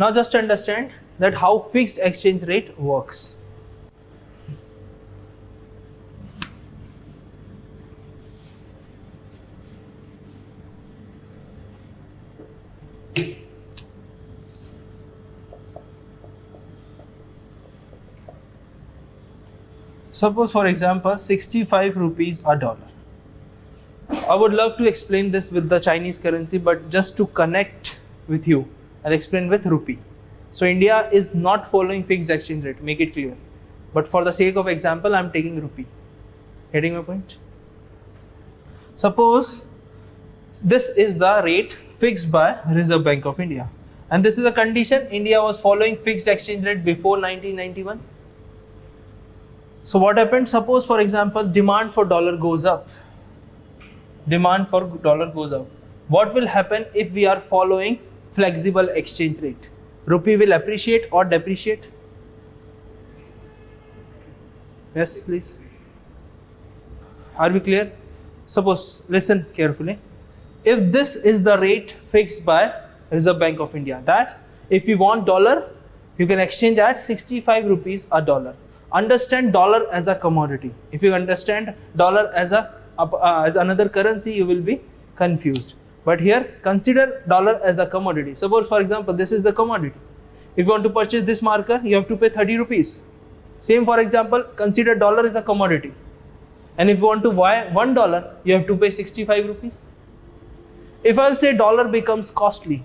Now just understand that how fixed exchange rate works. Suppose for example 65 rupees a dollar. I would love to explain this with the Chinese currency, but just to connect with you, I'll explain with rupee. So India is not following fixed exchange rate, make it clear. But for the sake of example, I'm taking rupee. Getting my point? Suppose this is the rate fixed by Reserve Bank of India. And this is a condition India was following fixed exchange rate before 1991. So what happened? Suppose for example, demand for dollar goes up. Demand for dollar goes up. What will happen if we are following flexible exchange rate? Rupee will appreciate or depreciate? Yes, please. Are we clear? Suppose, listen carefully. If this is the rate fixed by Reserve Bank of India, that if you want dollar, you can exchange at 65 rupees a dollar. Understand dollar as a commodity. If you understand dollar as another currency, you will be confused. But here, consider dollar as a commodity. Suppose for example, this is the commodity. If you want to purchase this marker, you have to pay 30 rupees. Same for example, consider dollar is a commodity. And if you want to buy $1, you have to pay 65 rupees. If I'll say dollar becomes costly,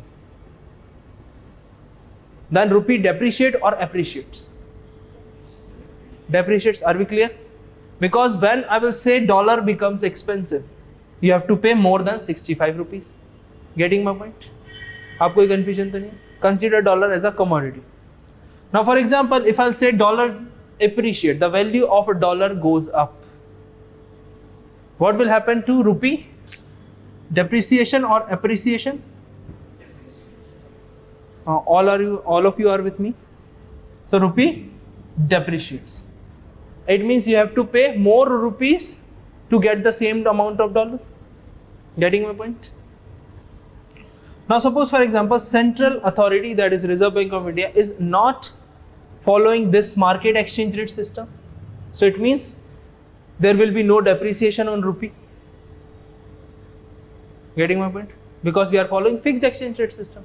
then rupee depreciate or appreciates? Depreciates, are we clear? Because when I will say dollar becomes expensive, you have to pay more than 65 rupees. Getting my point? Aap koi confusion to nahi? Consider dollar as a commodity. Now for example, if I'll say dollar appreciate, the value of a dollar goes up. What will happen to rupee? Depreciation or appreciation? All of you are with me? So rupee depreciates. It means you have to pay more rupees to get the same amount of dollar. Getting my point? Now suppose for example, central authority, that is Reserve Bank of India, is not following this market exchange rate system. So it means there will be no depreciation on rupee. Getting my point? Because we are following fixed exchange rate system.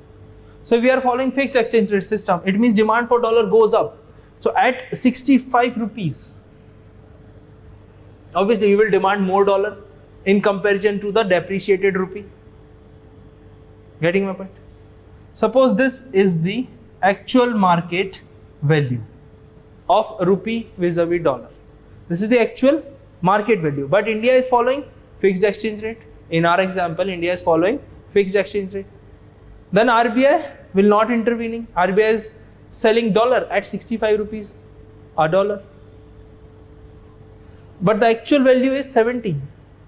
So if we are following fixed exchange rate system, it means demand for dollar goes up. So at 65 rupees, obviously you will demand more dollar in comparison to the depreciated rupee. Getting my point? Suppose this is the actual market value of rupee vis-a-vis dollar. This is the actual market value, but India is following fixed exchange rate. In our example, India is following fixed exchange rate. Then RBI will not intervening. RBI is selling dollar at 65 rupees a dollar. But the actual value is 70.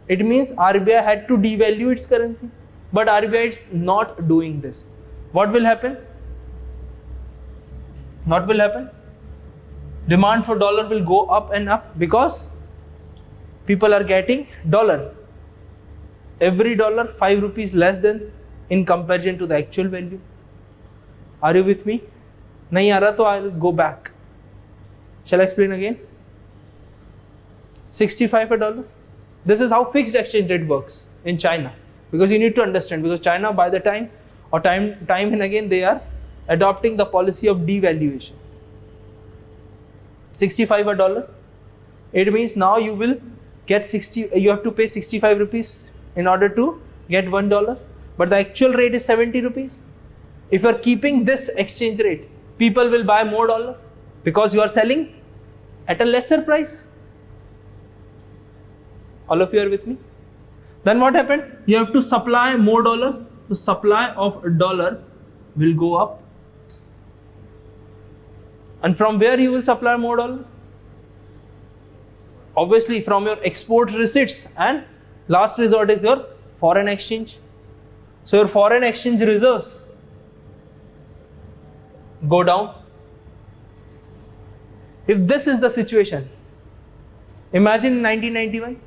It means RBI had to devalue its currency. But RBI is not doing this. What will happen? What will happen? Demand for dollar will go up and up because people are getting dollar. Every dollar 5 rupees less than in comparison to the actual value. Are you with me? Nahi aa raha, to I'll go back. Shall I explain again? 65 a dollar. This is how fixed exchange rate works in China. Because you need to understand, because China by the time and again they are adopting the policy of devaluation. 65 a dollar. It means now you will get you have to pay 65 rupees in order to get $1. But the actual rate is 70 rupees. If you are keeping this exchange rate, people will buy more dollar because you are selling at a lesser price. All of you are with me? Then what happened? You have to supply more dollar. The supply of dollar will go up. And from where you will supply more dollar? Obviously from your export receipts, and last resort is your foreign exchange. So your foreign exchange reserves go down. If this is the situation, imagine in 1991,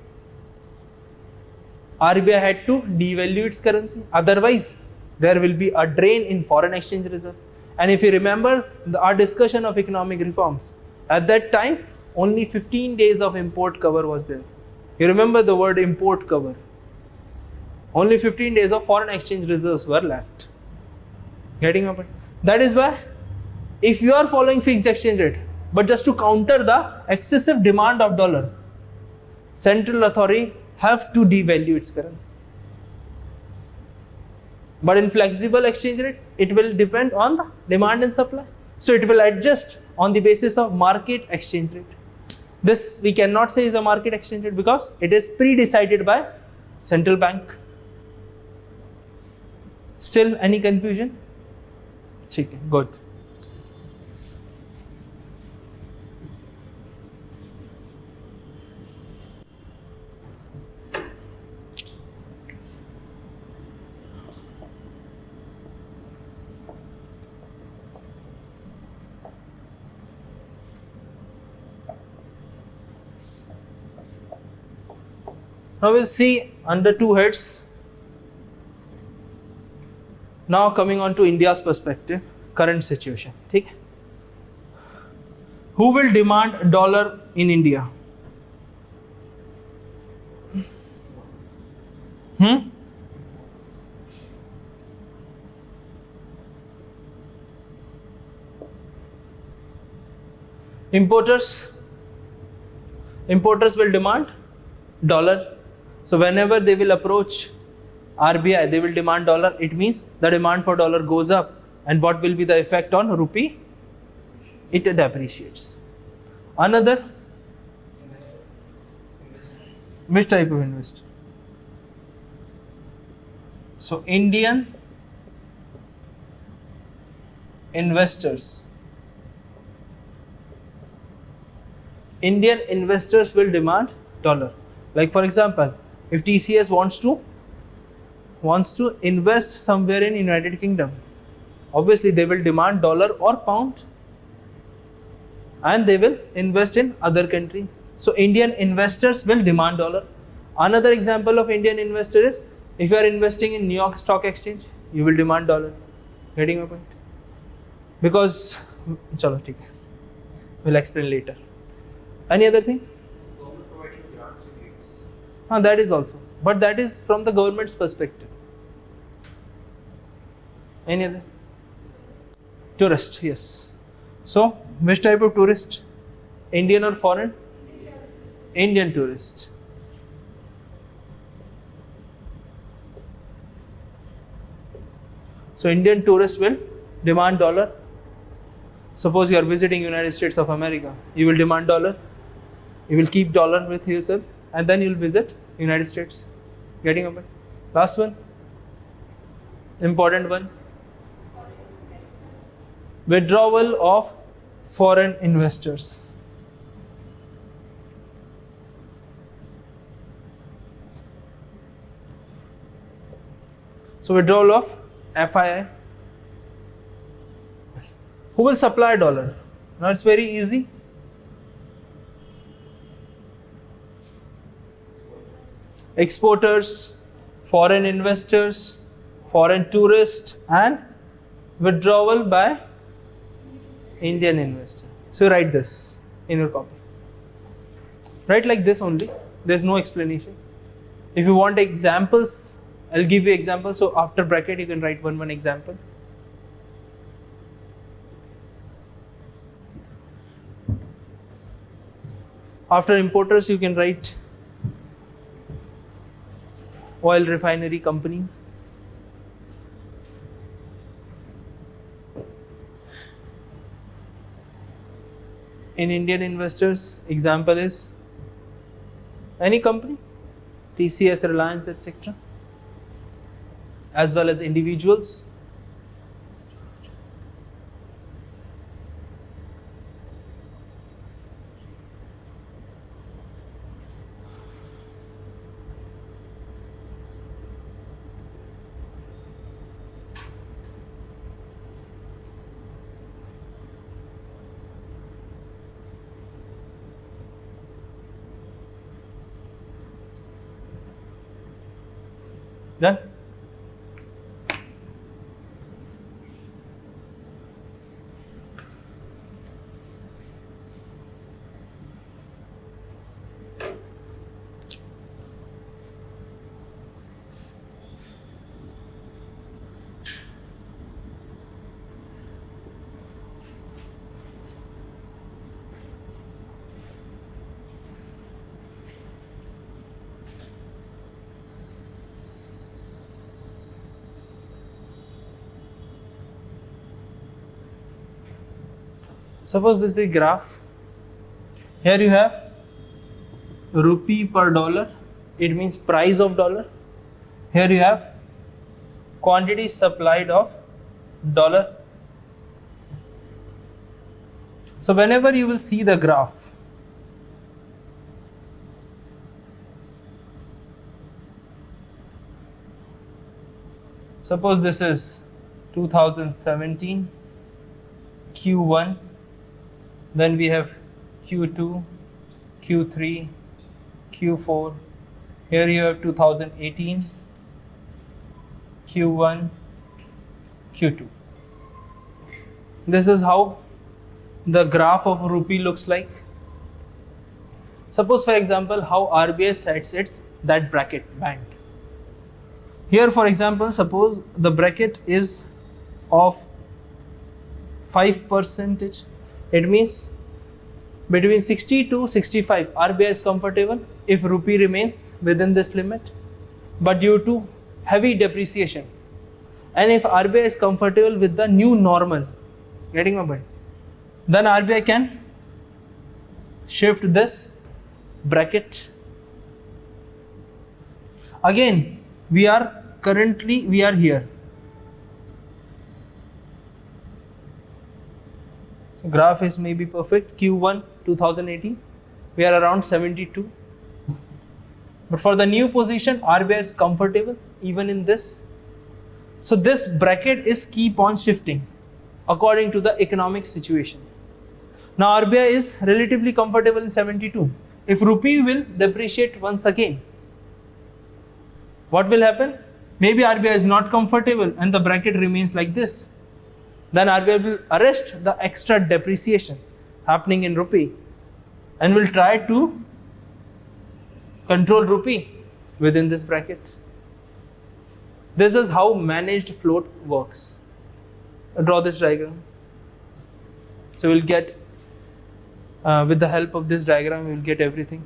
RBI had to devalue its currency. Otherwise, there will be a drain in foreign exchange reserve. And if you remember our discussion of economic reforms, at that time, only 15 days of import cover was there. You remember the word import cover. Only 15 days of foreign exchange reserves were left. Getting up? That is why, if you are following fixed exchange rate, but just to counter the excessive demand of dollar, central authority have to devalue its currency. But in flexible exchange rate, it will depend on the demand and supply. So it will adjust on the basis of market exchange rate. This we cannot say is a market exchange rate because it is pre-decided by central bank. Still any confusion? Okay, good. Now we'll see under two heads. Now coming on to India's perspective, current situation. Okay? Who will demand dollar in India? Importers will demand dollar. So whenever they will approach RBI, they will demand dollar. It means the demand for dollar goes up. And what will be the effect on rupee? It depreciates. Another, which type of investor? So Indian investors. Indian investors will demand dollar. Like for example, if TCS wants to invest somewhere in United Kingdom, obviously they will demand dollar or pound, and they will invest in other country. So Indian investors will demand dollar. Another example of Indian investor is if you are investing in New York Stock Exchange, you will demand dollar. Getting my point? Because, chalo, theek hai. We'll explain later. Any other thing? Government providing grants and rates. That is also, but that is from the government's perspective. Any other? Tourist, yes. So, which type of tourist? Indian or foreign? Indian tourist. So, Indian tourist will demand dollar. Suppose you are visiting United States of America, you will demand dollar. You will keep dollar with yourself, and then you will visit United States. Getting up? Last one, important one. Withdrawal of foreign investors. So withdrawal of FII. Who will supply dollar? Now it's very easy. Exporters, foreign investors, foreign tourists, and withdrawal by Indian investor. So write this in your copy. Write like this only. There's no explanation. If you want examples, I'll give you examples. So after bracket, you can write one example. After importers, you can write oil refinery companies. In Indian investors, example is any company, TCS, Reliance, etc. As well as individuals. Done? Suppose this is the graph. Here you have rupee per dollar. It means price of dollar. Here you have quantity supplied of dollar. So whenever you will see the graph, suppose this is 2017 Q1, then we have Q2, Q3, Q4. Here you have 2018 Q1, Q2. This is how the graph of rupee looks like. Suppose, for example, how RBI sets its that bracket band. Here, for example, suppose the bracket is of 5%. It means between 60 to 65, RBI is comfortable if rupee remains within this limit. But due to heavy depreciation, and if RBI is comfortable with the new normal, getting my point, then RBI can shift this bracket. Again, we are here. Graph is maybe perfect. Q1 2018, we are around 72. But for the new position, RBI is comfortable even in this. So this bracket is keep on shifting according to the economic situation. Now RBI is relatively comfortable in 72. If rupee will depreciate once again, what will happen? Maybe RBI is not comfortable and the bracket remains like this. Then RBI will arrest the extra depreciation happening in rupee and will try to control rupee within this bracket. This is how managed float works. Draw this diagram. So we'll get, with the help of this diagram, we'll get everything.